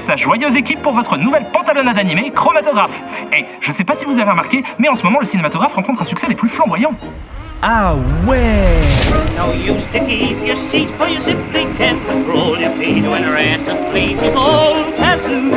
sa joyeuse équipe pour votre nouvelle pantalonnade animée Chromatographe. Et je sais pas si vous avez remarqué, mais en ce moment le cinématographe rencontre un succès des plus flamboyants. Ah ouais! No use to keep your seat, for you simply can't control your feet when you're asked to please you all tattoo.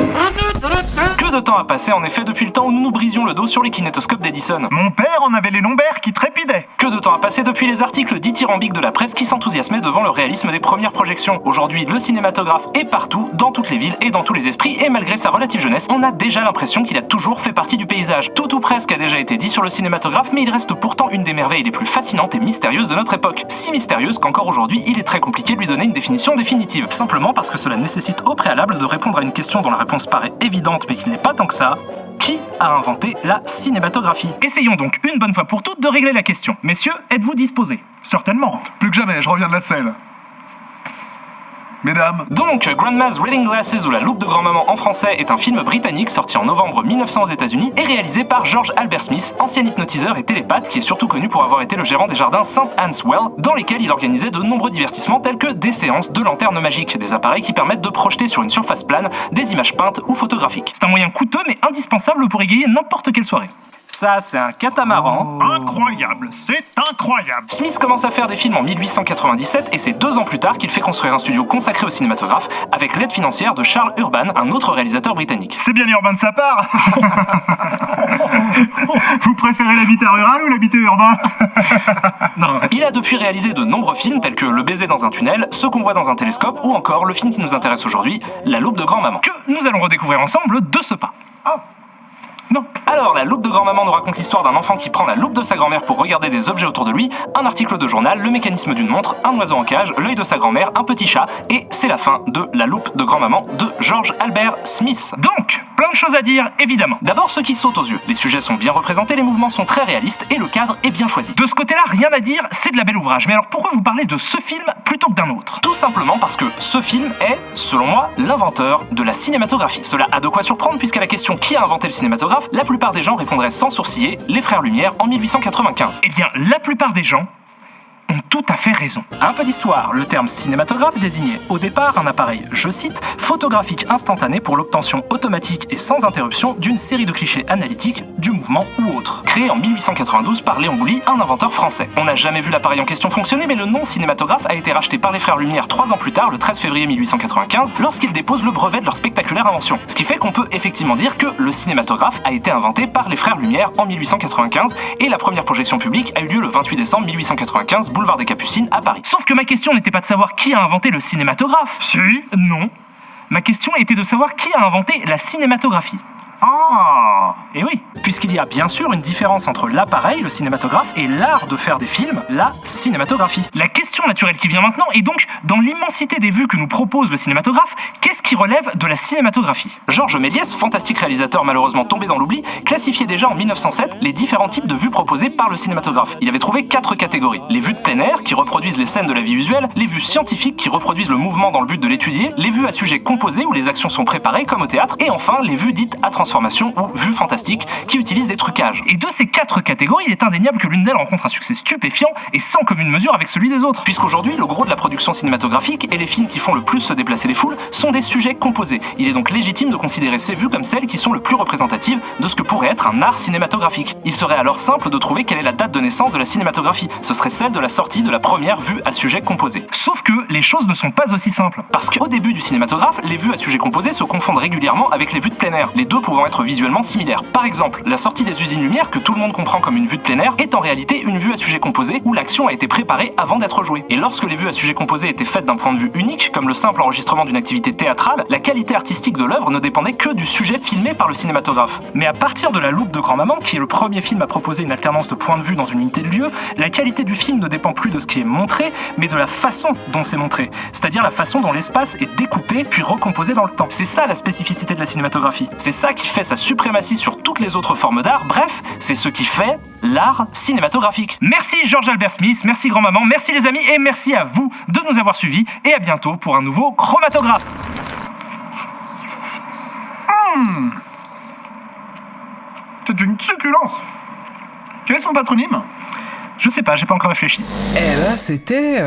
Que de temps a passé en effet depuis le temps où nous nous brisions le dos sur les kinétoscopes d'Edison. Mon père en avait les lombaires qui trépidaient. Que de temps a passé depuis les articles dithyrambiques de la presse qui s'enthousiasmaient devant le réalisme des premières projections. Aujourd'hui, le cinématographe est partout, dans toutes les villes et dans tous les esprits, et malgré sa relative jeunesse, on a déjà l'impression qu'il a toujours fait partie du paysage. Tout ou presque a déjà été dit sur le cinématographe, mais il reste pourtant une des merveilles les plus fascinantes et mystérieuses de notre époque. Si mystérieuse qu'encore aujourd'hui, il est très compliqué de lui donner une définition définitive. Simplement parce que cela nécessite au préalable de répondre à une question dont la réponse paraît évidente mais qui n'est pas tant que ça. Qui a inventé la cinématographie? Essayons donc une bonne fois pour toutes de régler la question. Messieurs, êtes-vous disposés? Certainement. Plus que jamais, je reviens de la selle. Mesdames. Donc, Grandma's Reading Glasses ou La loupe de grand-maman en français est un film britannique sorti en novembre 1900 aux États-Unis et réalisé par George Albert Smith, ancien hypnotiseur et télépathe qui est surtout connu pour avoir été le gérant des jardins St. Anne's Well, dans lesquels il organisait de nombreux divertissements tels que des séances de lanternes magiques, des appareils qui permettent de projeter sur une surface plane des images peintes ou photographiques. C'est un moyen coûteux mais indispensable pour égayer n'importe quelle soirée. Ça, c'est un catamaran. Incroyable, c'est incroyable. Smith commence à faire des films en 1897 et c'est 2 ans plus tard qu'il fait construire un studio consacré au cinématographe avec l'aide financière de Charles Urban, un autre réalisateur britannique. C'est bien urbain de sa part. Vous préférez l'habitat rural ou l'habitat urbain? Non. Il a depuis réalisé de nombreux films tels que Le baiser dans un tunnel, Ce qu'on voit dans un télescope ou encore le film qui nous intéresse aujourd'hui, La loupe de grand-maman, que nous allons redécouvrir ensemble de ce pas. Oh. Non. Alors, La loupe de grand-maman nous raconte l'histoire d'un enfant qui prend la loupe de sa grand-mère pour regarder des objets autour de lui, un article de journal, le mécanisme d'une montre, un oiseau en cage, l'œil de sa grand-mère, un petit chat, et c'est la fin de La loupe de grand-maman de George Albert Smith. Donc, plein de choses à dire, évidemment. D'abord, ce qui saute aux yeux. Les sujets sont bien représentés, les mouvements sont très réalistes et le cadre est bien choisi. De ce côté-là, rien à dire, c'est de la belle ouvrage. Mais alors pourquoi vous parlez de ce film plutôt que d'un autre? Tout simplement parce que ce film est, selon moi, l'inventeur de la cinématographie. Cela a de quoi surprendre puisqu'à la question qui a inventé le cinématographe, la plupart des gens répondraient sans sourciller les Frères Lumière en 1895. Eh bien, la plupart des gens ont tout à fait raison. Un peu d'histoire, le terme cinématographe désignait au départ un appareil, je cite, photographique instantané pour l'obtention automatique et sans interruption d'une série de clichés analytiques du mouvement ou autre. Créé en 1892 par Léon Bouly, un inventeur français. On n'a jamais vu l'appareil en question fonctionner, mais le nom cinématographe a été racheté par les Frères Lumière 3 ans plus tard, le 13 février 1895, lorsqu'ils déposent le brevet de leur spectaculaire invention. Ce qui fait qu'on peut effectivement dire que le cinématographe a été inventé par les Frères Lumière en 1895 et la première projection publique a eu lieu le 28 décembre 1895, boulevard des Capucines à Paris. Sauf que ma question n'était pas de savoir qui a inventé le cinématographe. Si. Non. Ma question était de savoir qui a inventé la cinématographie. Ah. Et oui, puisqu'il y a bien sûr une différence entre l'appareil, le cinématographe, et l'art de faire des films, la cinématographie. La question naturelle qui vient maintenant est donc, dans l'immensité des vues que nous propose le cinématographe, qu'est-ce qui relève de la cinématographie? Georges Méliès, fantastique réalisateur malheureusement tombé dans l'oubli, classifiait déjà en 1907 les différents types de vues proposées par le cinématographe. Il avait trouvé 4 catégories. Les vues de plein air, qui reproduisent les scènes de la vie usuelle, les vues scientifiques, qui reproduisent le mouvement dans le but de l'étudier, les vues à sujet composé, où les actions sont préparées, comme au théâtre, et enfin, les vues dites à transformation ou vues fantastiques qui utilisent des trucages. Et de ces 4 catégories, il est indéniable que l'une d'elles rencontre un succès stupéfiant et sans commune mesure avec celui des autres. Puisqu'aujourd'hui, le gros de la production cinématographique et les films qui font le plus se déplacer les foules sont des sujets composés. Il est donc légitime de considérer ces vues comme celles qui sont le plus représentatives de ce que pourrait être un art cinématographique. Il serait alors simple de trouver quelle est la date de naissance de la cinématographie. Ce serait celle de la sortie de la première vue à sujet composé. Sauf que les choses ne sont pas aussi simples. Parce qu'au début du cinématographe, les vues à sujet composé se confondent régulièrement avec les vues de plein air, les deux pouvant être visuellement similaires. Par exemple, la sortie des usines lumière, que tout le monde comprend comme une vue de plein air, est en réalité une vue à sujet composé où l'action a été préparée avant d'être jouée. Et lorsque les vues à sujet composé étaient faites d'un point de vue unique, comme le simple enregistrement d'une activité théâtrale, la qualité artistique de l'œuvre ne dépendait que du sujet filmé par le cinématographe. Mais à partir de La loupe de grand-maman, qui est le premier film à proposer une alternance de point de vue dans une unité de lieu, la qualité du film ne dépend plus de ce qui est montré, mais de la façon dont c'est montré. C'est-à-dire la façon dont l'espace est découpé puis recomposé dans le temps. C'est ça la spécificité de la cinématographie. C'est ça qui fait sa suprématie sur toutes les autres formes d'art. Bref, c'est ce qui fait l'art cinématographique. Merci George Albert Smith, merci grand-maman, merci les amis et merci à vous de nous avoir suivis et à bientôt pour un nouveau Chromatographe. C'est une succulence. Quel est son patronyme? Je sais pas, j'ai pas encore réfléchi. Et là, c'était...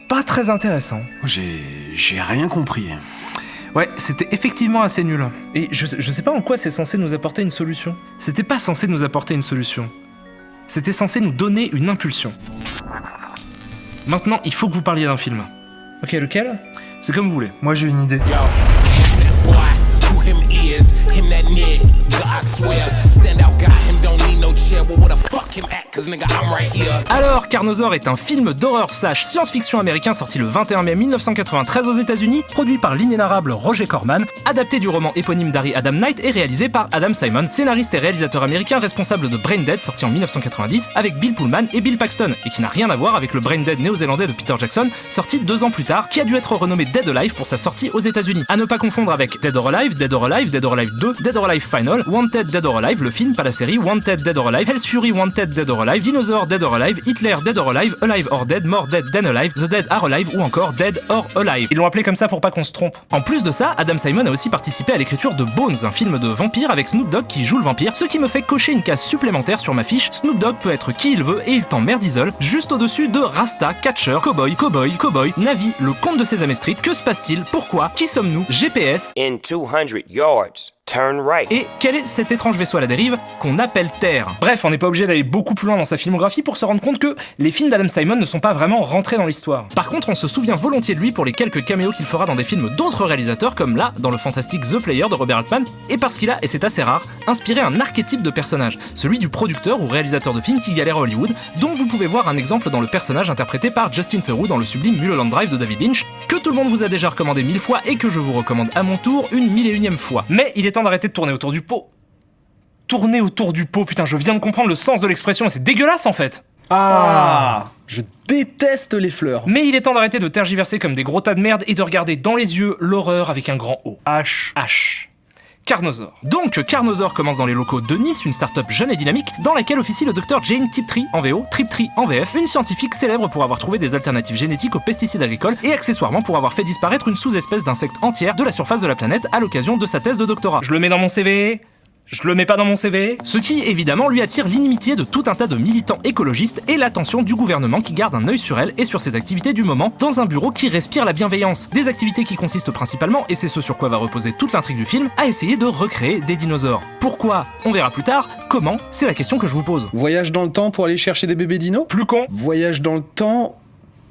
pas très très intéressant. J'ai rien compris. Ouais, c'était effectivement assez nul. Et je sais pas en quoi c'est censé nous apporter une solution. C'était pas censé nous apporter une solution. C'était censé nous donner une impulsion. Maintenant, il faut que vous parliez d'un film. Ok, lequel? C'est comme vous voulez. Moi j'ai une idée. Alors, Carnosaur est un film d'horreur slash science-fiction américain sorti le 21 mai 1993 aux États-Unis, produit par l'inénarrable Roger Corman, adapté du roman éponyme d'Harry Adam Knight et réalisé par Adam Simon, scénariste et réalisateur américain responsable de Brain Dead sorti en 1990 avec Bill Pullman et Bill Paxton, et qui n'a rien à voir avec le Brain Dead néo-zélandais de Peter Jackson, sorti 2 ans plus tard, qui a dû être renommé Dead Alive pour sa sortie aux États-Unis. À ne pas confondre avec Dead or Alive, Dead or Alive, Dead or Alive 2, Dead or Alive Final, Wanted Dead or Alive, le film, pas la série, Wanted Dead or Alive, Hell's Fury Wanted Dead or Alive, Dinosaur Dead or Alive, Hitler Dead or Alive, Alive or Dead, More Dead Than Alive, The Dead Are Alive ou encore Dead or Alive. Ils l'ont appelé comme ça pour pas qu'on se trompe. En plus de ça, Adam Simon a aussi participé à l'écriture de Bones, un film de vampire avec Snoop Dogg qui joue le vampire, ce qui me fait cocher une case supplémentaire sur ma fiche. Snoop Dogg peut être qui il veut et il t'emmerde Diesel, juste au-dessus de Rasta, Catcher, Cowboy, Navi, le comte de Sesame Street. Que se passe-t-il? Pourquoi? Qui sommes-nous? GPS. In 200 yards, turn right. Et quel est cet étrange vaisseau à la dérive qu'on appelle Terre? Bref, on n'est pas obligé d'aller beaucoup plus loin dans sa filmographie pour se rendre compte que les films d'Adam Simon ne sont pas vraiment rentrés dans l'histoire. Par contre, on se souvient volontiers de lui pour les quelques caméos qu'il fera dans des films d'autres réalisateurs, comme là, dans le fantastique The Player de Robert Altman, et parce qu'il a, et c'est assez rare, inspiré un archétype de personnage, celui du producteur ou réalisateur de films qui galère à Hollywood, dont vous pouvez voir un exemple dans le personnage interprété par Justin Theroux dans le sublime Mulholland Drive de David Lynch, que tout le monde vous a déjà recommandé 1000 fois et que je vous recommande à mon tour une 1001e fois. Mais il est temps d'arrêter de tourner autour du pot. Tourner autour du pot, putain, je viens de comprendre le sens de l'expression et c'est dégueulasse en fait. Ah, je déteste les fleurs. Mais il est temps d'arrêter de tergiverser comme des gros tas de merde et de regarder dans les yeux l'horreur avec un grand O. H. Carnosaur. Donc, Carnosaur commence dans les locaux de Nice, une start-up jeune et dynamique, dans laquelle officie le docteur Jane Tiptree en VO, Triptree en VF, une scientifique célèbre pour avoir trouvé des alternatives génétiques aux pesticides agricoles et accessoirement pour avoir fait disparaître une sous-espèce d'insecte entière de la surface de la planète à l'occasion de sa thèse de doctorat. Je le mets dans mon CV. Je le mets pas dans mon CV. Ce qui, évidemment, lui attire l'inimitié de tout un tas de militants écologistes et l'attention du gouvernement qui garde un œil sur elle et sur ses activités du moment dans un bureau qui respire la bienveillance. Des activités qui consistent principalement, et c'est ce sur quoi va reposer toute l'intrigue du film, à essayer de recréer des dinosaures. Pourquoi? On verra plus tard. Comment? C'est la question que je vous pose. Voyage dans le temps pour aller chercher des bébés dinos? Plus con. Voyage dans le temps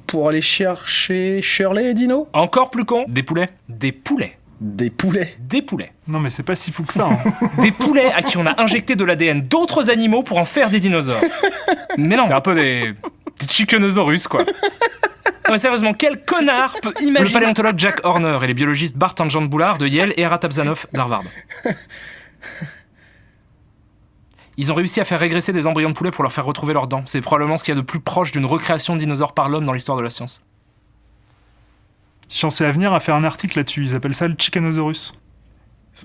pour aller chercher Shirley et Dino? Encore plus con. Des poulets. Des poulets. Des poulets. Des poulets. Non mais c'est pas si fou que ça. Hein. Des poulets à qui on a injecté de l'ADN d'autres animaux pour en faire des dinosaures. Mais non, c'est un peu des chickenosaurus, quoi. Non mais sérieusement, quel connard peut imaginer... Le paléontologue Jack Horner et les biologistes Bart and John Boulard de Yale et Ara Tabzanoff d'Harvard. Ils ont réussi à faire régresser des embryons de poulets pour leur faire retrouver leurs dents. C'est probablement ce qu'il y a de plus proche d'une recréation de dinosaures par l'homme dans l'histoire de la science. Science et Avenir a fait un article là-dessus, ils appellent ça le Chickenosaurus.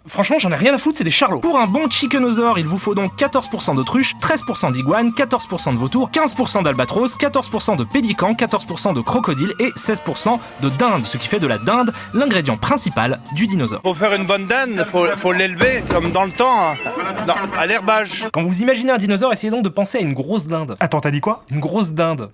Franchement, j'en ai rien à foutre, c'est des charlots. Pour un bon chickenosaure, il vous faut donc 14% d'autruche, 13% d'iguane, 14% de vautour, 15% d'albatros, 14% de pélican, 14% de crocodile et 16% de dinde, ce qui fait de la dinde l'ingrédient principal du dinosaure. Pour faire une bonne dinde, faut l'élever comme dans le temps, à l'herbage. Quand vous imaginez un dinosaure, essayez donc de penser à une grosse dinde. Attends, t'as dit quoi? Une grosse dinde.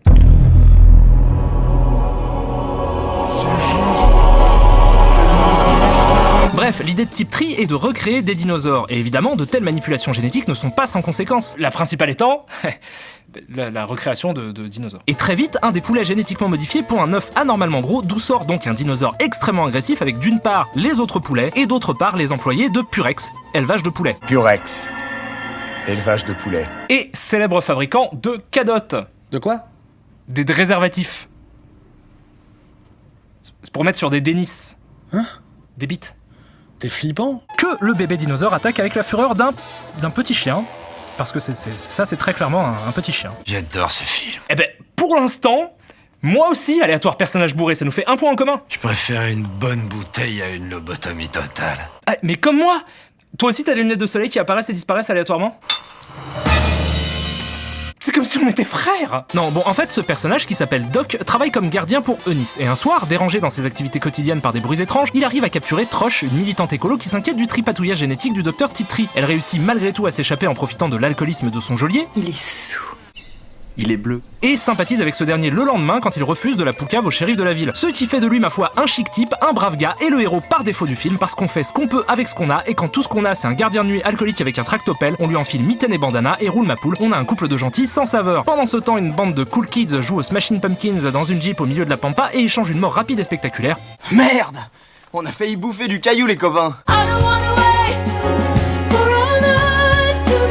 Bref, l'idée de Tiptree est de recréer des dinosaures, et évidemment, de telles manipulations génétiques ne sont pas sans conséquences. La principale étant... la recréation de dinosaures. Et très vite, un des poulets génétiquement modifiés pond un œuf anormalement gros, d'où sort donc un dinosaure extrêmement agressif avec d'une part les autres poulets, et d'autre part les employés de Purex, élevage de poulets. Purex, élevage de poulets. Et célèbre fabricant de cadottes. De quoi? Des réservatifs. C'est pour mettre sur des dénisses. Hein? Des bites. T'es flippant. Que le bébé dinosaure attaque avec la fureur d'un petit chien. Parce que c'est très clairement un petit chien. J'adore ce film. Eh ben, pour l'instant, moi aussi, aléatoire personnage bourré, ça nous fait un point en commun. Je préfère une bonne bouteille à une lobotomie totale. Ah, mais comme moi! Toi aussi t'as des lunettes de soleil qui apparaissent et disparaissent aléatoirement? C'est comme si on était frères! Non, bon, en fait, ce personnage qui s'appelle Doc travaille comme gardien pour Eunice. Et un soir, dérangé dans ses activités quotidiennes par des bruits étranges, il arrive à capturer Troche, une militante écolo qui s'inquiète du tripatouillage génétique du docteur Tiptree. Elle réussit malgré tout à s'échapper en profitant de l'alcoolisme de son geôlier. Il est sous. Il est bleu. Et sympathise avec ce dernier le lendemain quand il refuse de la poucave au shérif de la ville. Ce qui fait de lui, ma foi, un chic type, un brave gars et le héros par défaut du film parce qu'on fait ce qu'on peut avec ce qu'on a et quand tout ce qu'on a c'est un gardien de nuit alcoolique avec un tractopelle, on lui enfile mitaine et bandana et roule ma poule, on a un couple de gentils sans saveur. Pendant ce temps, une bande de cool kids joue aux Smashing Pumpkins dans une jeep au milieu de la pampa et échange une mort rapide et spectaculaire. Merde! On a failli bouffer du caillou, les copains.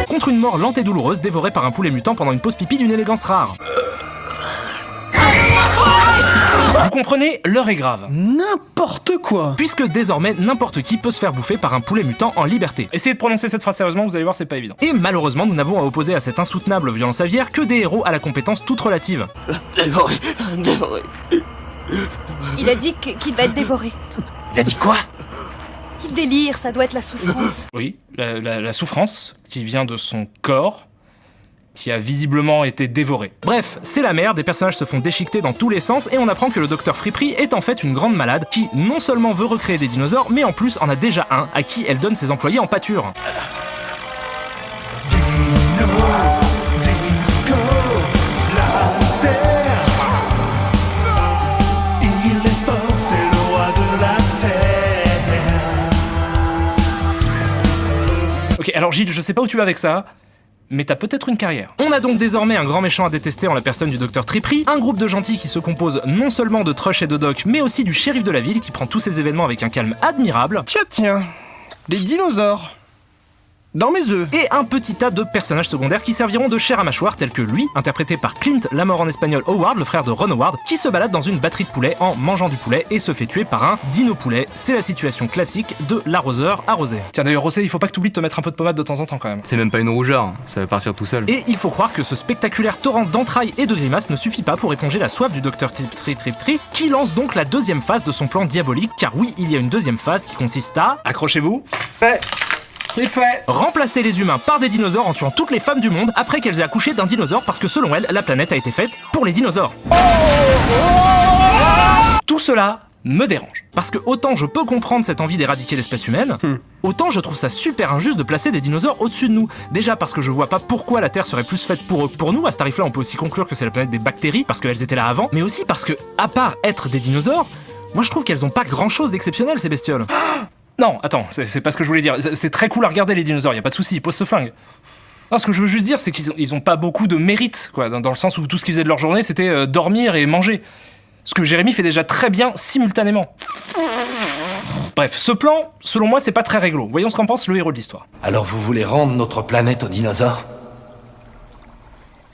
Contre une mort lente et douloureuse dévorée par un poulet mutant pendant une pause pipi d'une élégance rare. Vous comprenez, l'heure est grave. N'importe quoi. Puisque désormais, n'importe qui peut se faire bouffer par un poulet mutant en liberté. Essayez de prononcer cette phrase sérieusement, vous allez voir, c'est pas évident. Et malheureusement, nous n'avons à opposer à cette insoutenable violence aviaire que des héros à la compétence toute relative. Dévoré, dévoré. Il a dit qu'il va être dévoré. Il a dit quoi? Il délire, ça doit être la souffrance. Oui, la souffrance qui vient de son corps, qui a visiblement été dévoré. Bref, c'est la merde, des personnages se font déchiqueter dans tous les sens et on apprend que le docteur Friperie est en fait une grande malade qui non seulement veut recréer des dinosaures, mais en plus en a déjà un à qui elle donne ses employés en pâture. Ok, alors Gilles, je sais pas où tu vas avec ça, mais t'as peut-être une carrière. On a donc désormais un grand méchant à détester en la personne du docteur Friperie, un groupe de gentils qui se compose non seulement de Trush et de Doc, mais aussi du shérif de la ville qui prend tous ces événements avec un calme admirable. Tiens, des dinosaures. Dans mes œufs. Et un petit tas de personnages secondaires qui serviront de chair à mâchoire, tels que lui, interprété par Clint, la mort en espagnol Howard, le frère de Ron Howard, qui se balade dans une batterie de poulets en mangeant du poulet et se fait tuer par un dino-poulet. C'est la situation classique de l'arroseur arrosé. Tiens d'ailleurs Rosé, il faut pas que t'oublies de te mettre un peu de pommade de temps en temps quand même. C'est même pas une rougeur, ça va partir tout seul. Et il faut croire que ce spectaculaire torrent d'entrailles et de grimaces ne suffit pas pour éponger la soif du docteur Trip, qui lance donc la deuxième phase de son plan diabolique, car oui, il y a une deuxième phase qui consiste à... Accrochez-vous. C'est fait. Remplacer les humains par des dinosaures en tuant toutes les femmes du monde après qu'elles aient accouché d'un dinosaure parce que selon elles, la planète a été faite pour les dinosaures. Tout cela me dérange. Parce que autant je peux comprendre cette envie d'éradiquer l'espèce humaine, autant je trouve ça super injuste de placer des dinosaures au-dessus de nous. Déjà parce que je vois pas pourquoi la Terre serait plus faite pour eux que pour nous. À ce tarif-là, on peut aussi conclure que c'est la planète des bactéries parce qu'elles étaient là avant. Mais aussi parce que, à part être des dinosaures, moi je trouve qu'elles ont pas grand-chose d'exceptionnel ces bestioles. Non, attends, c'est pas ce que je voulais dire. C'est très cool à regarder les dinosaures, y a pas de souci, pose ce flingue. Non, ce que je veux juste dire, c'est qu'ils ont pas beaucoup de mérite, quoi, dans le sens où tout ce qu'ils faisaient de leur journée, c'était dormir et manger. Ce que Jérémy fait déjà très bien simultanément. Bref, ce plan, selon moi, c'est pas très réglo. Voyons ce qu'en pense le héros de l'histoire. Alors vous voulez rendre notre planète aux dinosaures?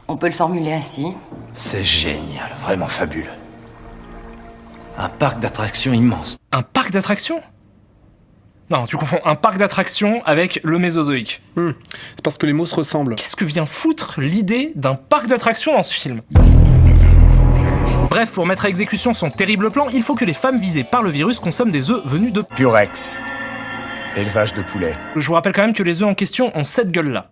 On peut le formuler ainsi. C'est génial, vraiment fabuleux. Un parc d'attractions immense. Un parc d'attractions ? Non, tu confonds un parc d'attractions avec le Mésozoïque. C'est parce que les mots se ressemblent. Qu'est-ce que vient foutre l'idée d'un parc d'attractions dans ce film ? Bref, pour mettre à exécution son terrible plan, il faut que les femmes visées par le virus consomment des œufs venus de Purex. Élevage de poulet. Je vous rappelle quand même que les œufs en question ont cette gueule-là.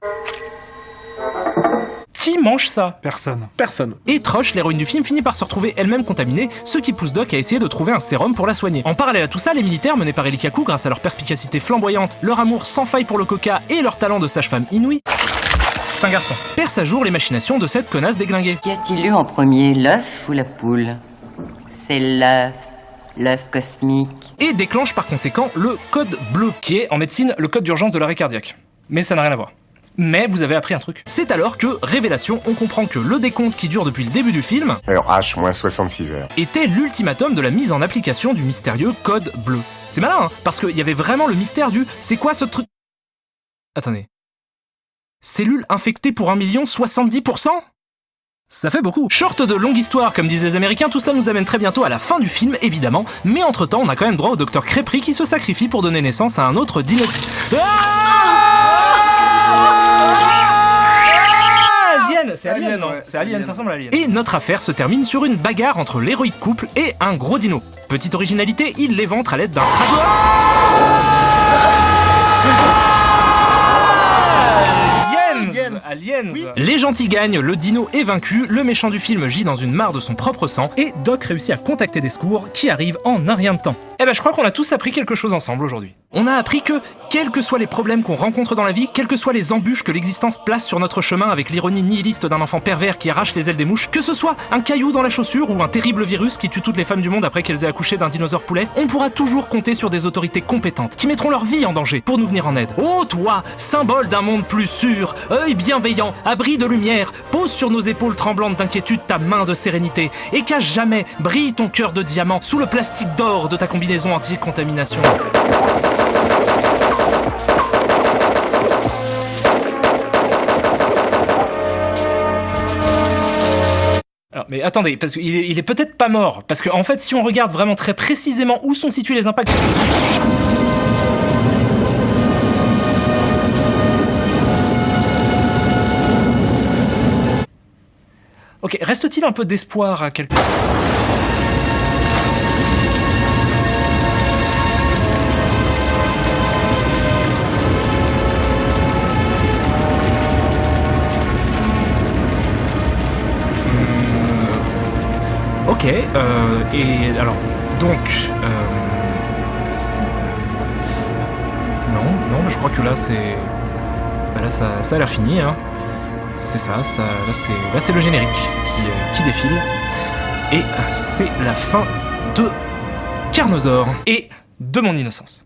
Qui mange ça ? Personne. Et Trush, l'héroïne du film, finit par se retrouver elle-même contaminée, ce qui pousse Doc à essayer de trouver un sérum pour la soigner. En parallèle à tout ça, les militaires menés par Elikaku, grâce à leur perspicacité flamboyante, leur amour sans faille pour le coca et leur talent de sage-femme inouï, c'est un garçon, perce à jour les machinations de cette connasse déglinguée. Qu'y a-t-il eu en premier, l'œuf ou la poule? C'est l'œuf cosmique. Et déclenche par conséquent le code bleu, qui est en médecine le code d'urgence de l'arrêt cardiaque. Mais ça n'a rien à voir. Mais vous avez appris un truc. C'est alors que, révélation, on comprend que le décompte qui dure depuis le début du film, Alors H moins 66 heures. était l'ultimatum de la mise en application du mystérieux code bleu. C'est malin, hein, parce qu'il y avait vraiment le mystère du « c'est quoi ce truc ?» Attendez. Cellules infectées pour 1,70 %? Ça fait beaucoup. Short de longue histoire, comme disent les Américains, tout cela nous amène très bientôt à la fin du film, évidemment, mais entre-temps, on a quand même droit au docteur Crêperie qui se sacrifie pour donner naissance à un autre dino... C'est Alien, non? C'est Alien, ça ressemble à Alien. Et notre affaire se termine sur une bagarre entre l'héroïque couple et un gros dino. Petite originalité, il l'éventre à l'aide d'un trago... Aliens. Oui. Les gentils gagnent, le dino est vaincu, le méchant du film gît dans une mare de son propre sang, et Doc réussit à contacter des secours qui arrivent en un rien de temps. Eh ben je crois qu'on a tous appris quelque chose ensemble aujourd'hui. On a appris que, quels que soient les problèmes qu'on rencontre dans la vie, quelles que soient les embûches que l'existence place sur notre chemin avec l'ironie nihiliste d'un enfant pervers qui arrache les ailes des mouches, que ce soit un caillou dans la chaussure ou un terrible virus qui tue toutes les femmes du monde après qu'elles aient accouché d'un dinosaure poulet, on pourra toujours compter sur des autorités compétentes qui mettront leur vie en danger pour nous venir en aide. Oh toi, symbole d'un monde plus sûr, œil bienveillant, abri de lumière, pose sur nos épaules tremblantes d'inquiétude ta main de sérénité et qu'à jamais brille ton cœur de diamant sous le plastique d'or de ta combinaison anti-contamination. Alors, mais attendez, parce qu'il est peut-être pas mort, parce qu'en fait, si on regarde vraiment très précisément où sont situés les impacts... Ok, reste-t-il un peu d'espoir à quelqu'un? Ok, et alors, donc... non, je crois que là, c'est... Bah là, ça a l'air fini, hein. C'est ça, là c'est le générique qui défile. Et c'est la fin de Carnosaur et de mon innocence.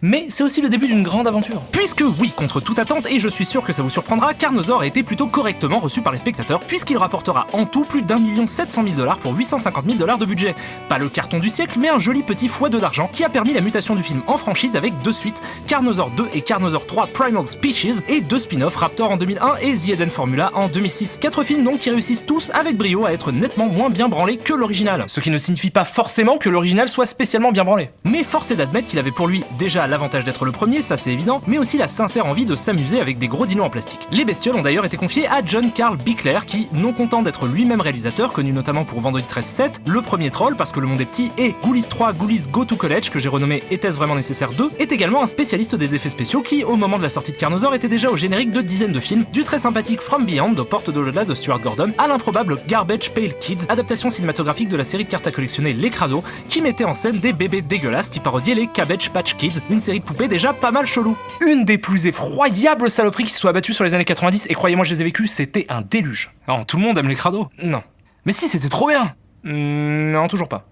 Mais c'est aussi le début d'une grande aventure. Puisque oui, contre toute attente, et je suis sûr que ça vous surprendra, Carnosaur a été plutôt correctement reçu par les spectateurs, puisqu'il rapportera en tout plus d'1 700 000 $ pour 850 000 $ de budget. Pas le carton du siècle, mais un joli petit x2 d'argent qui a permis la mutation du film en franchise avec 2 suites, Carnosaur 2 et Carnosaur 3 Primal Species, et 2 spin-offs, Raptor en 2001 et The Eden Formula en 2006. 4 films donc qui réussissent tous avec brio à être nettement moins bien branlés que l'original. Ce qui ne signifie pas forcément que l'original soit spécialement bien branlé. Mais force est d'admettre qu'il avait pour lui déjà l'avantage d'être le premier, ça c'est évident, mais aussi la sincère envie de s'amuser avec des gros dinos en plastique. Les bestioles ont d'ailleurs été confiées à John Carl Bickler qui, non content d'être lui-même réalisateur, connu notamment pour Vendredi 13-7, Le Premier Troll parce que le monde est petit, et Ghoulies 3 Ghoulies Go to College que j'ai renommé Était-ce vraiment nécessaire 2, est également un spécialiste des effets spéciaux qui, au moment de la sortie de Carnosaur, était déjà au générique de dizaines de films, du très sympathique From Beyond aux portes de l'au-delà de Stuart Gordon à l'improbable Garbage Pail Kids, adaptation cinématographique de la série de cartes à collectionner Les Crados, qui mettait en scène des bébés dégueulasses qui parodiaient les Cabbage Patch Kids, une série de poupées déjà pas mal chelou. Une des plus effroyables saloperies qui se soit abattue sur les années 90, et croyez-moi je les ai vécues, c'était un déluge. Non, tout le monde aime les crados. Non. Mais si, c'était trop bien. Non, toujours pas.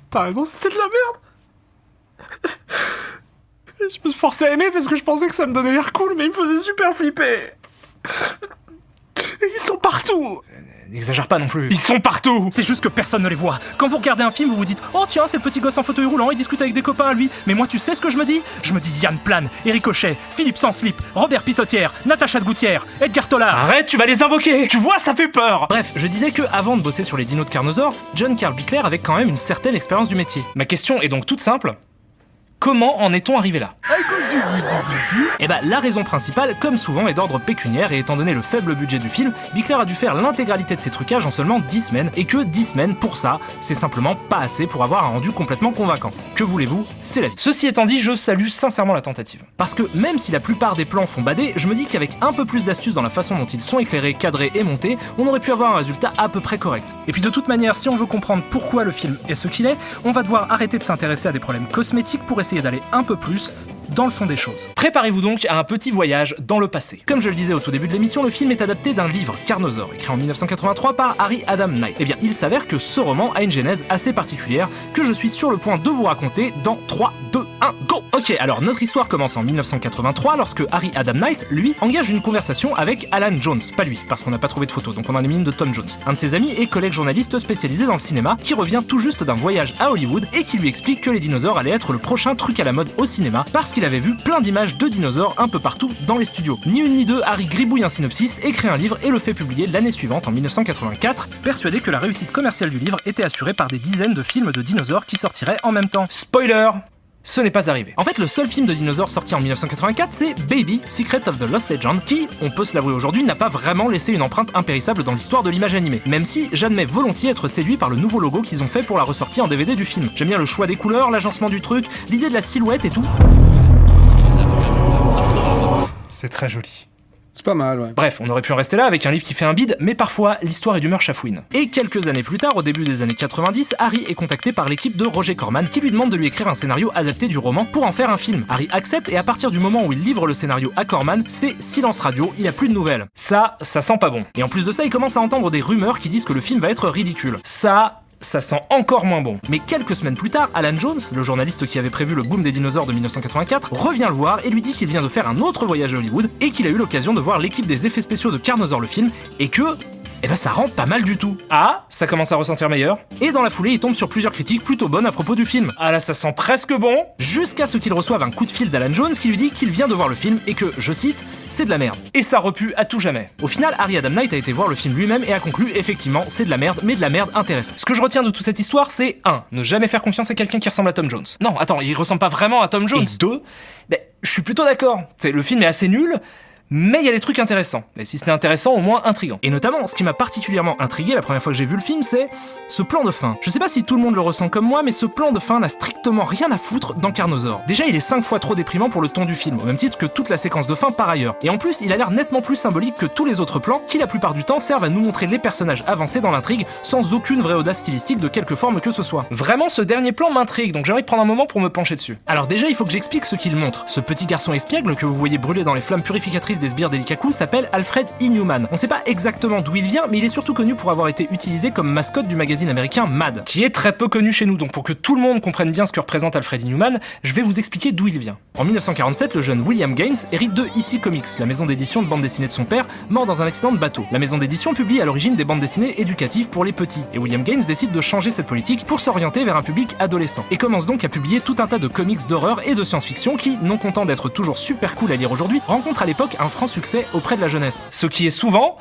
T'as raison, c'était de la merde. Je me suis forcé à aimer parce que je pensais que ça me donnait l'air cool, mais il me faisait super flipper. Ils sont partout. N'exagère pas non plus. Ils sont partout. C'est juste que personne ne les voit. Quand vous regardez un film, vous vous dites « Oh tiens, c'est le petit gosse en fauteuil roulant, il discute avec des copains à lui. » Mais moi, tu sais ce que je me dis? Je me dis Yann Plane, Éric Hochet, Philippe Sans Slip, Robert Pissotière, Natacha de Gouttière, Edgar Tollard. Arrête, tu vas les invoquer. Tu vois, ça fait peur. Bref, je disais que avant de bosser sur les dinos de Carnosaur, John Carl Bickler avait quand même une certaine expérience du métier. Ma question est donc toute simple. Comment en est-on arrivé là? Eh ben, la raison principale, comme souvent, est d'ordre pécuniaire et étant donné le faible budget du film, Bickler a dû faire l'intégralité de ses trucages en seulement 10 semaines et que 10 semaines, pour ça, c'est simplement pas assez pour avoir un rendu complètement convaincant. Que voulez-vous, c'est la vie. Ceci étant dit, je salue sincèrement la tentative. Parce que même si la plupart des plans font bader, je me dis qu'avec un peu plus d'astuces dans la façon dont ils sont éclairés, cadrés et montés, on aurait pu avoir un résultat à peu près correct. Et puis de toute manière, si on veut comprendre pourquoi le film est ce qu'il est, on va devoir arrêter de s'intéresser à des problèmes cosmétiques pour essayer d'aller un peu plus dans le fond des choses. Préparez-vous donc à un petit voyage dans le passé. Comme je le disais au tout début de l'émission, le film est adapté d'un livre, Carnosaur, écrit en 1983 par Harry Adam Knight. Eh bien, il s'avère que ce roman a une genèse assez particulière que je suis sur le point de vous raconter dans 3, 2, 1, go! Ok, alors notre histoire commence en 1983 lorsque Harry Adam Knight, lui, engage une conversation avec Alan Jones, pas lui, parce qu'on n'a pas trouvé de photo, donc on en a mis une de Tom Jones, un de ses amis et collègue journaliste spécialisé dans le cinéma, qui revient tout juste d'un voyage à Hollywood et qui lui explique que les dinosaures allaient être le prochain truc à la mode au cinéma parce qu'il avait vu plein d'images de dinosaures un peu partout dans les studios. Ni une ni deux, Harry gribouille un synopsis, écrit un livre et le fait publier l'année suivante, en 1984, persuadé que la réussite commerciale du livre était assurée par des dizaines de films de dinosaures qui sortiraient en même temps. Spoiler! Ce n'est pas arrivé. En fait, le seul film de dinosaures sorti en 1984, c'est Baby, Secret of the Lost Legend, qui, on peut se l'avouer aujourd'hui, n'a pas vraiment laissé une empreinte impérissable dans l'histoire de l'image animée. Même si j'admets volontiers être séduit par le nouveau logo qu'ils ont fait pour la ressortie en DVD du film. J'aime bien le choix des couleurs, l'agencement du truc, l'idée de la silhouette et tout. C'est très joli. C'est pas mal, ouais. Bref, on aurait pu en rester là avec un livre qui fait un bide, mais parfois l'histoire est d'humeur chafouine. Et quelques années plus tard, au début des années 90, Harry est contacté par l'équipe de Roger Corman qui lui demande de lui écrire un scénario adapté du roman pour en faire un film. Harry accepte et à partir du moment où il livre le scénario à Corman, c'est silence radio, il a plus de nouvelles. Ça sent pas bon. Et en plus de ça, il commence à entendre des rumeurs qui disent que le film va être ridicule. Ça sent encore moins bon. Mais quelques semaines plus tard, Alan Jones, le journaliste qui avait prévu le boom des dinosaures de 1984, revient le voir et lui dit qu'il vient de faire un autre voyage à Hollywood et qu'il a eu l'occasion de voir l'équipe des effets spéciaux de Carnosaur le film et que... eh ben ça rend pas mal du tout. Ah, ça commence à ressentir meilleur. Et dans la foulée, il tombe sur plusieurs critiques plutôt bonnes à propos du film. Ah là, ça sent presque bon. Jusqu'à ce qu'il reçoive un coup de fil d'Alan Jones qui lui dit qu'il vient de voir le film et que, je cite, c'est de la merde. Et ça repue à tout jamais. Au final, Harry Adam Knight a été voir le film lui-même et a conclu, effectivement, c'est de la merde, mais de la merde intéressante. Ce que je retiens de toute cette histoire, c'est 1. Ne jamais faire confiance à quelqu'un qui ressemble à Tom Jones. Non, attends, il ressemble pas vraiment à Tom Jones. Et 2, je suis plutôt d'accord. Le film est assez nul, mais il y a des trucs intéressants. Et si c'était intéressant, au moins intriguant. Et notamment, ce qui m'a particulièrement intrigué la première fois que j'ai vu le film, c'est ce plan de fin. Je sais pas si tout le monde le ressent comme moi, mais ce plan de fin n'a strictement rien à foutre dans Carnosaur. Déjà, il est 5 fois trop déprimant pour le ton du film, au même titre que toute la séquence de fin par ailleurs. Et en plus, il a l'air nettement plus symbolique que tous les autres plans, qui la plupart du temps servent à nous montrer les personnages avancés dans l'intrigue, sans aucune vraie audace stylistique de quelque forme que ce soit. Vraiment, ce dernier plan m'intrigue, donc j'ai envie de prendre un moment pour me pencher dessus. Alors déjà, il faut que j'explique ce qu'il montre. Ce petit garçon espiègle que vous voyez brûler dans les flammes purificatrices des sbires d'Elikaku s'appelle Alfred Inhuman. On sait pas exactement d'où il vient, mais il est surtout connu pour avoir été utilisé comme mascotte du magazine américain Mad, qui est très peu connu chez nous, donc pour que tout le monde comprenne bien ce que représente Alfred Inhuman, je vais vous expliquer d'où il vient. En 1947, le jeune William Gaines hérite de EC Comics, la maison d'édition de bande dessinée de son père, mort dans un accident de bateau. La maison d'édition publie à l'origine des bandes dessinées éducatives pour les petits, et William Gaines décide de changer cette politique pour s'orienter vers un public adolescent, et commence donc à publier tout un tas de comics d'horreur et de science-fiction qui, non content d'être toujours super cool à lire aujourd'hui, rencontrent à l'époque un franc succès auprès de la jeunesse. Ce qui est souvent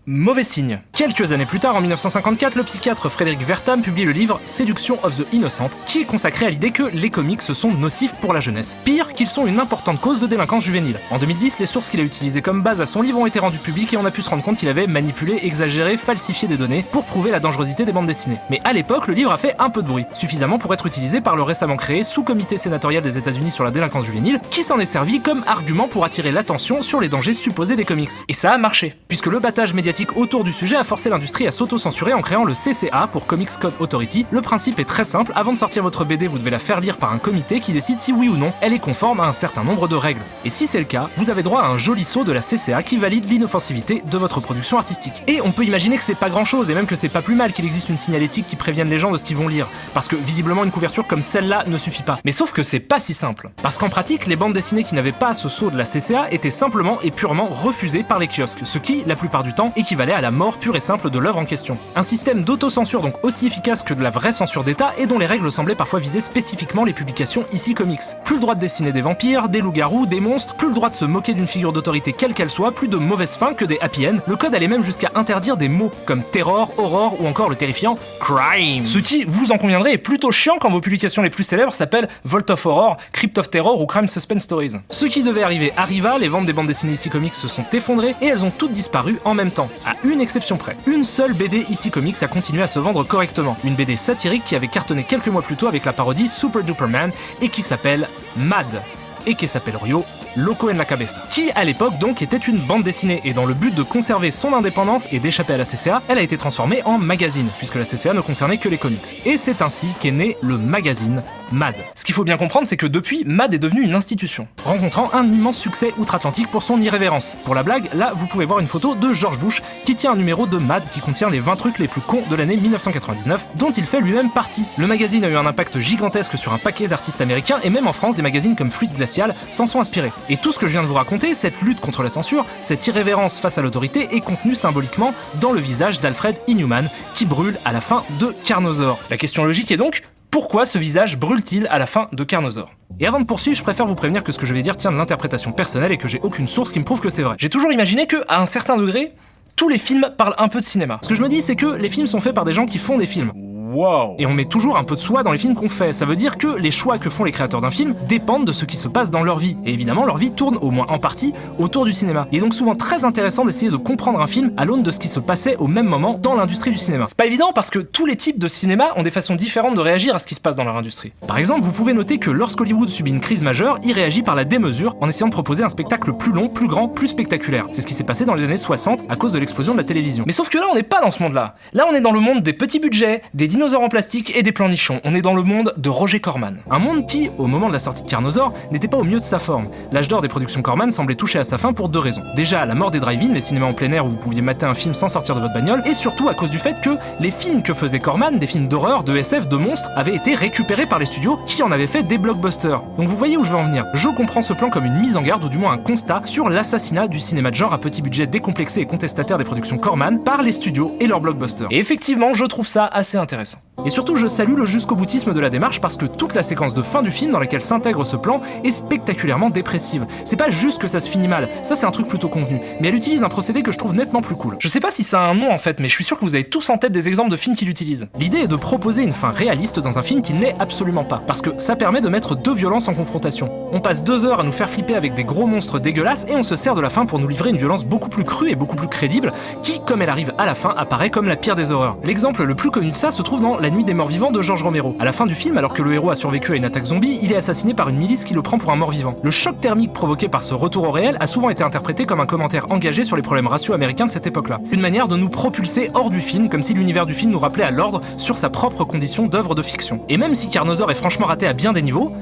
mauvais signe. Quelques années plus tard, en 1954, le psychiatre Frédéric Wertham publie le livre Seduction of the Innocent, qui est consacré à l'idée que les comics sont nocifs pour la jeunesse. Pire, qu'ils sont une importante cause de délinquance juvénile. En 2010, les sources qu'il a utilisées comme base à son livre ont été rendues publiques et on a pu se rendre compte qu'il avait manipulé, exagéré, falsifié des données pour prouver la dangerosité des bandes dessinées. Mais à l'époque, le livre a fait un peu de bruit, suffisamment pour être utilisé par le récemment créé sous-comité sénatorial des États-Unis sur la délinquance juvénile, qui s'en est servi comme argument pour attirer l'attention sur les dangers supposés des comics. Et ça a marché, puisque le battage médiatique autour du sujet a forcé l'industrie à s'auto-censurer en créant le CCA pour Comics Code Authority. Le principe est très simple, avant de sortir votre BD, vous devez la faire lire par un comité qui décide si oui ou non elle est conforme à un certain nombre de règles. Et si c'est le cas, vous avez droit à un joli sceau de la CCA qui valide l'inoffensivité de votre production artistique. Et on peut imaginer que c'est pas grand chose, et même que c'est pas plus mal qu'il existe une signalétique qui prévienne les gens de ce qu'ils vont lire, parce que visiblement une couverture comme celle-là ne suffit pas. Mais sauf que c'est pas si simple. Parce qu'en pratique, les bandes dessinées qui n'avaient pas ce sceau de la CCA étaient simplement et purement refusées par les kiosques, ce qui, la plupart du temps, équivalait à la mort pure et simple de l'œuvre en question. Un système d'autocensure donc aussi efficace que de la vraie censure d'État et dont les règles semblaient parfois viser spécifiquement les publications EC Comics. Plus le droit de dessiner des vampires, des loups-garous, des monstres, plus le droit de se moquer d'une figure d'autorité quelle qu'elle soit, plus de mauvaises fins que des happy end. Le code allait même jusqu'à interdire des mots comme terror, horror ou encore le terrifiant crime. Ce qui, vous en conviendrez, est plutôt chiant quand vos publications les plus célèbres s'appellent Vault of Horror, Crypt of Terror ou Crime Suspense Stories. Ce qui devait arriver arriva, les ventes des bandes dessinées EC Comics se sont effondrées et elles ont toutes disparu en même temps, à une exception près. Une seule BD EC Comics a continué à se vendre correctement. Une BD satirique qui avait cartonné quelques mois plus tôt avec la parodie Super Duper Man et qui s'appelle Mad. Et qui s'appelle Ryo Loco en la Cabeza, qui à l'époque donc était une bande dessinée, et dans le but de conserver son indépendance et d'échapper à la CCA, elle a été transformée en magazine, puisque la CCA ne concernait que les comics. Et c'est ainsi qu'est né le magazine Mad. Ce qu'il faut bien comprendre, c'est que depuis, Mad est devenu une institution, rencontrant un immense succès outre-Atlantique pour son irrévérence. Pour la blague, là vous pouvez voir une photo de George Bush qui tient un numéro de Mad qui contient les 20 trucs les plus cons de l'année 1999, dont il fait lui-même partie. Le magazine a eu un impact gigantesque sur un paquet d'artistes américains, et même en France, des magazines comme Fluide Glacial s'en sont inspirés. Et tout ce que je viens de vous raconter, cette lutte contre la censure, cette irrévérence face à l'autorité, est contenu symboliquement dans le visage d'Alfred Inhuman, qui brûle à la fin de Carnosaur. La question logique est donc, pourquoi ce visage brûle-t-il à la fin de Carnosaur? Et avant de poursuivre, je préfère vous prévenir que ce que je vais dire tient de l'interprétation personnelle et que j'ai aucune source qui me prouve que c'est vrai. J'ai toujours imaginé que, à un certain degré, tous les films parlent un peu de cinéma. Ce que je me dis, c'est que les films sont faits par des gens qui font des films. Wow. Et on met toujours un peu de soi dans les films qu'on fait. Ça veut dire que les choix que font les créateurs d'un film dépendent de ce qui se passe dans leur vie. Et évidemment, leur vie tourne, au moins en partie, autour du cinéma. Il est donc souvent très intéressant d'essayer de comprendre un film à l'aune de ce qui se passait au même moment dans l'industrie du cinéma. C'est pas évident parce que tous les types de cinéma ont des façons différentes de réagir à ce qui se passe dans leur industrie. Par exemple, vous pouvez noter que lorsqu'Hollywood subit une crise majeure, il réagit par la démesure en essayant de proposer un spectacle plus long, plus grand, plus spectaculaire. C'est ce qui s'est passé dans les années 60 à cause de l'explosion de la télévision. Mais sauf que là, on n'est pas dans ce monde-là. Là, on est dans le monde des petits budgets, des dinosaures en plastique et des plans nichons. On est dans le monde de Roger Corman. Un monde qui, au moment de la sortie de Carnosaur, n'était pas au mieux de sa forme. L'âge d'or des productions Corman semblait toucher à sa fin pour deux raisons. Déjà, la mort des drive-in, les cinémas en plein air où vous pouviez mater un film sans sortir de votre bagnole, et surtout à cause du fait que les films que faisait Corman, des films d'horreur, de SF, de monstres, avaient été récupérés par les studios qui en avaient fait des blockbusters. Donc vous voyez où je veux en venir. Je comprends ce plan comme une mise en garde ou du moins un constat sur l'assassinat du cinéma de genre à petit budget décomplexé et contestataire des productions Corman par les studios et leurs blockbusters. Et effectivement, je trouve ça assez intéressant. Et surtout, je salue le jusqu'au boutisme de la démarche parce que toute la séquence de fin du film dans laquelle s'intègre ce plan est spectaculairement dépressive. C'est pas juste que ça se finit mal, ça c'est un truc plutôt convenu, mais elle utilise un procédé que je trouve nettement plus cool. Je sais pas si ça a un nom en fait, mais je suis sûr que vous avez tous en tête des exemples de films qui l'utilisent. L'idée est de proposer une fin réaliste dans un film qui ne l'est absolument pas, parce que ça permet de mettre deux violences en confrontation. On passe 2 heures à nous faire flipper avec des gros monstres dégueulasses et on se sert de la fin pour nous livrer une violence beaucoup plus crue et beaucoup plus crédible qui, comme elle arrive à la fin, apparaît comme la pire des horreurs. L'exemple le plus connu de ça se trouve dans La Nuit des Morts Vivants de George Romero. À la fin du film, alors que le héros a survécu à une attaque zombie, il est assassiné par une milice qui le prend pour un mort-vivant. Le choc thermique provoqué par ce retour au réel a souvent été interprété comme un commentaire engagé sur les problèmes raciaux américains de cette époque-là. C'est une manière de nous propulser hors du film, comme si l'univers du film nous rappelait à l'ordre sur sa propre condition d'œuvre de fiction. Et même si Carnosaur est franchement raté à bien des niveaux,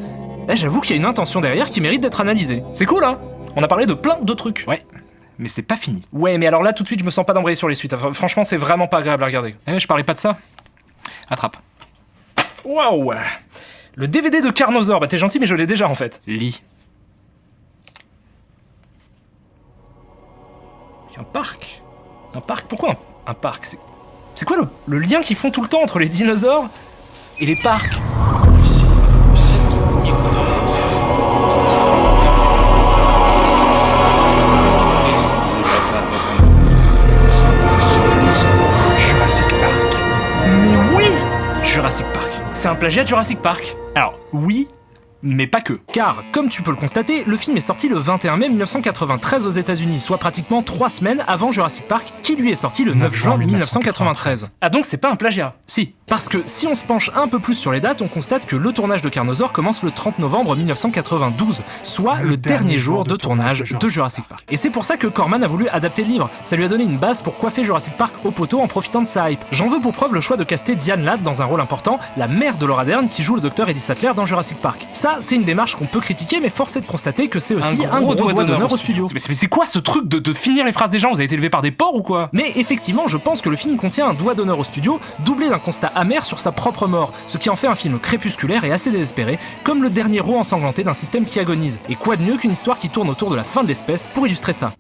là j'avoue qu'il y a une intention derrière qui mérite d'être analysée. C'est cool, hein? On a parlé de plein de trucs. Ouais. Mais c'est pas fini. Ouais, mais alors là tout de suite je me sens pas d'embrayer sur les suites. Enfin, franchement c'est vraiment pas agréable à regarder. Je parlais pas de ça. Attrape. Waouh! Le DVD de Carnosaur, bah t'es gentil mais je l'ai déjà en fait. Lis. Un parc? Un parc? Pourquoi un parc? C'est quoi le lien qu'ils font tout le temps entre les dinosaures et les parcs? Jurassic Park. Mais oui! Jurassic Park. C'est un plagiat de Jurassic Park. Alors, oui, mais pas que. Car, comme tu peux le constater, le film est sorti le 21 mai 1993 aux États-Unis, soit pratiquement 3 semaines avant Jurassic Park, qui lui est sorti le 9 juin 1993. Ah donc c'est pas un plagiat? Si. Parce que si on se penche un peu plus sur les dates, on constate que le tournage de Carnosaur commence le 30 novembre 1992, soit le dernier jour de tournage de Jurassic Park. Et c'est pour ça que Corman a voulu adapter le livre. Ça lui a donné une base pour coiffer Jurassic Park au poteau en profitant de sa hype. J'en veux pour preuve le choix de caster Diane Ladd dans un rôle important, la mère de Laura Dern qui joue le docteur Eddie Sattler dans Jurassic Park. Ça, c'est une démarche qu'on peut critiquer, mais force est de constater que c'est aussi un gros doigt d'honneur au studio. Mais c'est quoi ce truc de finir les phrases des gens? Vous avez été élevé par des porcs ou quoi? Mais effectivement, je pense que le film contient un doigt d'honneur au studio, doublé d'un constat amer sur sa propre mort, ce qui en fait un film crépusculaire et assez désespéré, comme le dernier rot ensanglanté d'un système qui agonise. Et quoi de mieux qu'une histoire qui tourne autour de la fin de l'espèce pour illustrer ça?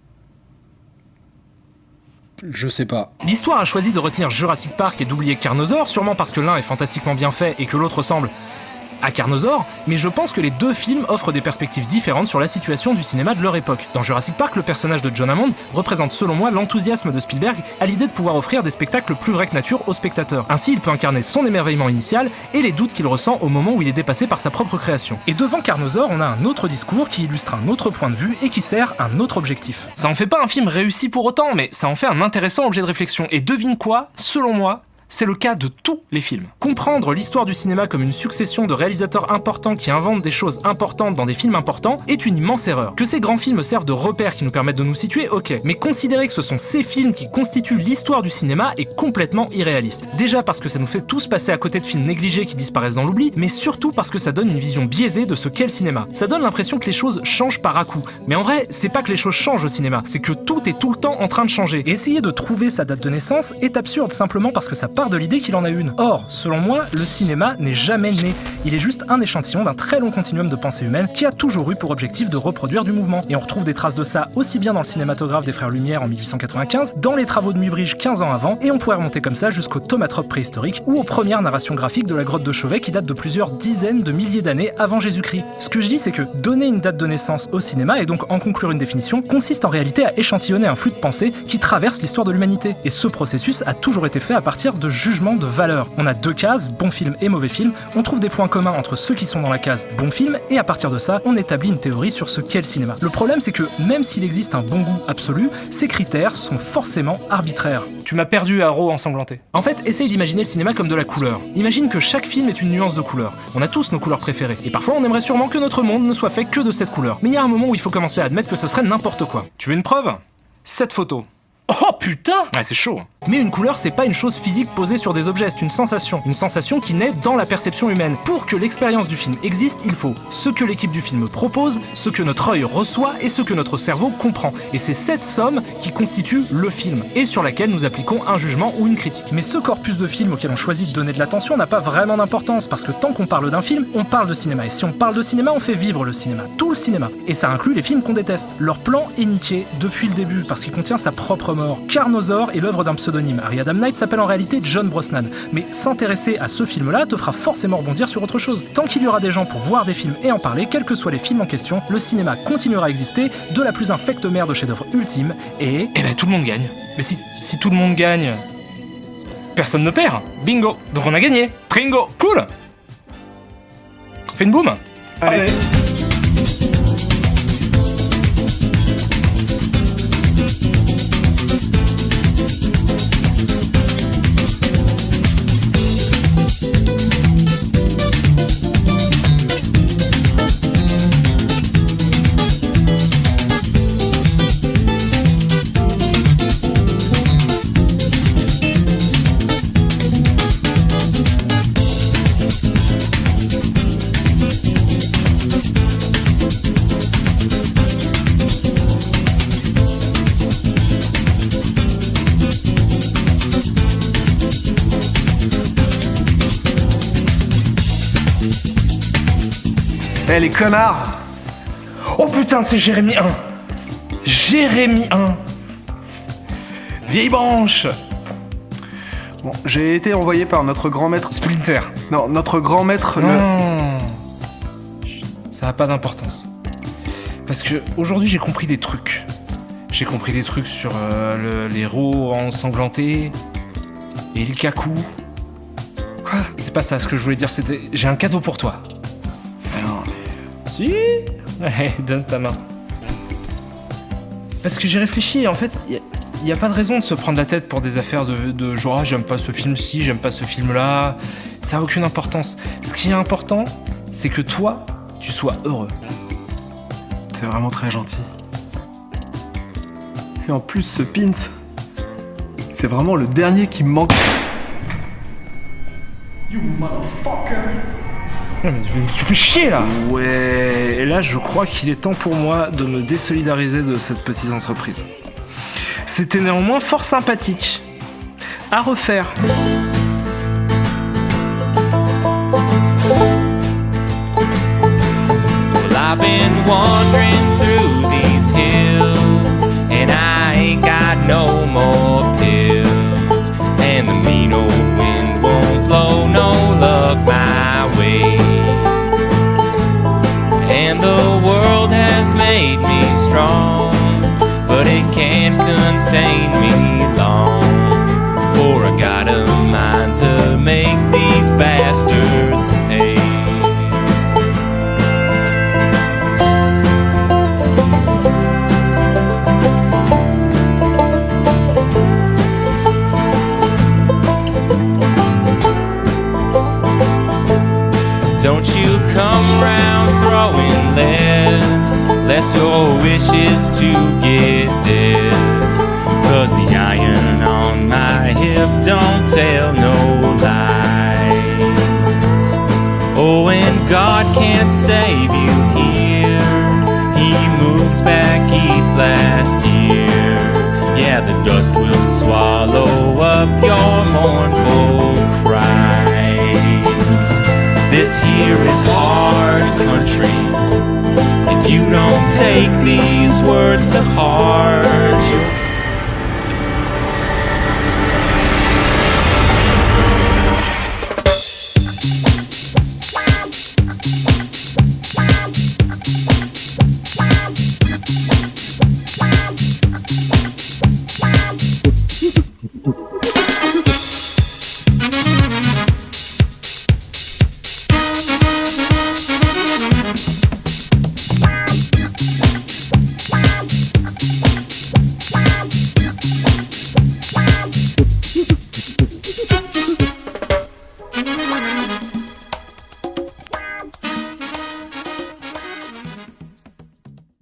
Je sais pas. L'histoire a choisi de retenir Jurassic Park et d'oublier Carnosaur, sûrement parce que l'un est fantastiquement bien fait et que l'autre ressemble à Carnosaur, mais je pense que les deux films offrent des perspectives différentes sur la situation du cinéma de leur époque. Dans Jurassic Park, le personnage de John Hammond représente selon moi l'enthousiasme de Spielberg à l'idée de pouvoir offrir des spectacles plus vrais que nature aux spectateurs. Ainsi, il peut incarner son émerveillement initial et les doutes qu'il ressent au moment où il est dépassé par sa propre création. Et devant Carnosaur, on a un autre discours qui illustre un autre point de vue et qui sert un autre objectif. Ça en fait pas un film réussi pour autant, mais ça en fait un intéressant objet de réflexion. Et devine quoi, selon moi, c'est le cas de tous les films. Comprendre l'histoire du cinéma comme une succession de réalisateurs importants qui inventent des choses importantes dans des films importants est une immense erreur. Que ces grands films servent de repères qui nous permettent de nous situer, ok, mais considérer que ce sont ces films qui constituent l'histoire du cinéma est complètement irréaliste. Déjà parce que ça nous fait tous passer à côté de films négligés qui disparaissent dans l'oubli, mais surtout parce que ça donne une vision biaisée de ce qu'est le cinéma. Ça donne l'impression que les choses changent par à-coup. Mais en vrai, c'est pas que les choses changent au cinéma, c'est que tout est tout le temps en train de changer. Et essayer de trouver sa date de naissance est absurde simplement parce que ça part de l'idée qu'il en a une. Or, selon moi, le cinéma n'est jamais né. Il est juste un échantillon d'un très long continuum de pensée humaine qui a toujours eu pour objectif de reproduire du mouvement. Et on retrouve des traces de ça aussi bien dans le cinématographe des Frères Lumière en 1895, dans les travaux de Muybridge 15 ans avant, et on pourrait remonter comme ça jusqu'au thaumatrope préhistorique ou aux premières narrations graphiques de la grotte de Chauvet qui datent de plusieurs dizaines de milliers d'années avant Jésus-Christ. Ce que je dis, c'est que donner une date de naissance au cinéma, et donc en conclure une définition, consiste en réalité à échantillonner un flux de pensée qui traverse l'histoire de l'humanité. Et ce processus a toujours été fait à partir de jugement de valeur. On a 2 cases, bon film et mauvais film, on trouve des points communs entre ceux qui sont dans la case bon film, et à partir de ça, on établit une théorie sur ce qu'est le cinéma. Le problème, c'est que même s'il existe un bon goût absolu, ces critères sont forcément arbitraires. Tu m'as perdu, Haro ensanglanté. En fait, essaye d'imaginer le cinéma comme de la couleur. Imagine que chaque film est une nuance de couleur. On a tous nos couleurs préférées, et parfois on aimerait sûrement que notre monde ne soit fait que de cette couleur. Mais il y a un moment où il faut commencer à admettre que ce serait n'importe quoi. Tu veux une preuve? Cette photo. Oh putain! Ouais, c'est chaud. Mais une couleur, c'est pas une chose physique posée sur des objets, c'est une sensation. Une sensation qui naît dans la perception humaine. Pour que l'expérience du film existe, il faut ce que l'équipe du film propose, ce que notre œil reçoit et ce que notre cerveau comprend. Et c'est cette somme qui constitue le film, et sur laquelle nous appliquons un jugement ou une critique. Mais ce corpus de films auquel on choisit de donner de l'attention n'a pas vraiment d'importance, parce que tant qu'on parle d'un film, on parle de cinéma. Et si on parle de cinéma, on fait vivre le cinéma. Tout le cinéma. Et ça inclut les films qu'on déteste. Leur plan est niqué depuis le début, parce qu'il contient sa propre mort. Carnosaur est l'œuvre d'un pseudonyme. Harry Adam Knight s'appelle en réalité John Brosnan. Mais s'intéresser à ce film-là te fera forcément rebondir sur autre chose. Tant qu'il y aura des gens pour voir des films et en parler, quels que soient les films en question, le cinéma continuera à exister de la plus infecte mère de chef-d'œuvre ultime et... Eh ben tout le monde gagne. Mais si tout le monde gagne, personne ne perd. Bingo. Donc on a gagné. Tringo. Cool. On fait une boum. Allez. Eh les connards! Oh putain, c'est Jérémy 1. Jérémy 1. Vieille branche. Bon, j'ai été envoyé par notre grand maître... Splinter. Non, notre grand maître... Non. Ça n'a pas d'importance. Parce que aujourd'hui j'ai compris des trucs. J'ai compris des trucs sur les héros ensanglantés et le kaku. Quoi? C'est pas ça ce que je voulais dire, c'était... J'ai un cadeau pour toi. Si. Ouais, donne ta main. Parce que j'ai réfléchi, en fait, il n'y a pas de raison de se prendre la tête pour des affaires de genre ah, j'aime pas ce film-ci, j'aime pas ce film-là. Ça a aucune importance. Ce qui est important, c'est que toi, tu sois heureux. C'est vraiment très gentil. Et en plus, ce pins, c'est vraiment le dernier qui me manque. You motherfucker! Tu fais chier là! Ouais, et là je crois qu'il est temps pour moi de me désolidariser de cette petite entreprise. C'était néanmoins fort sympathique. À refaire. Well, I've been wandering through these hills, and I ain't got no more pills, and the mean old wind won't blow no luck my way. And the world has made me strong, but it can't contain me long, for I got a mind to make these bastards pay. Don't you come round throwing lead, lest your wish is to get dead. 'Cause the iron on my hip don't tell no lies. Oh, and God can't save you here. He moved back east last year. Yeah, the dust will swallow up your mournful cries. This here is hard country. If you don't take these words to heart,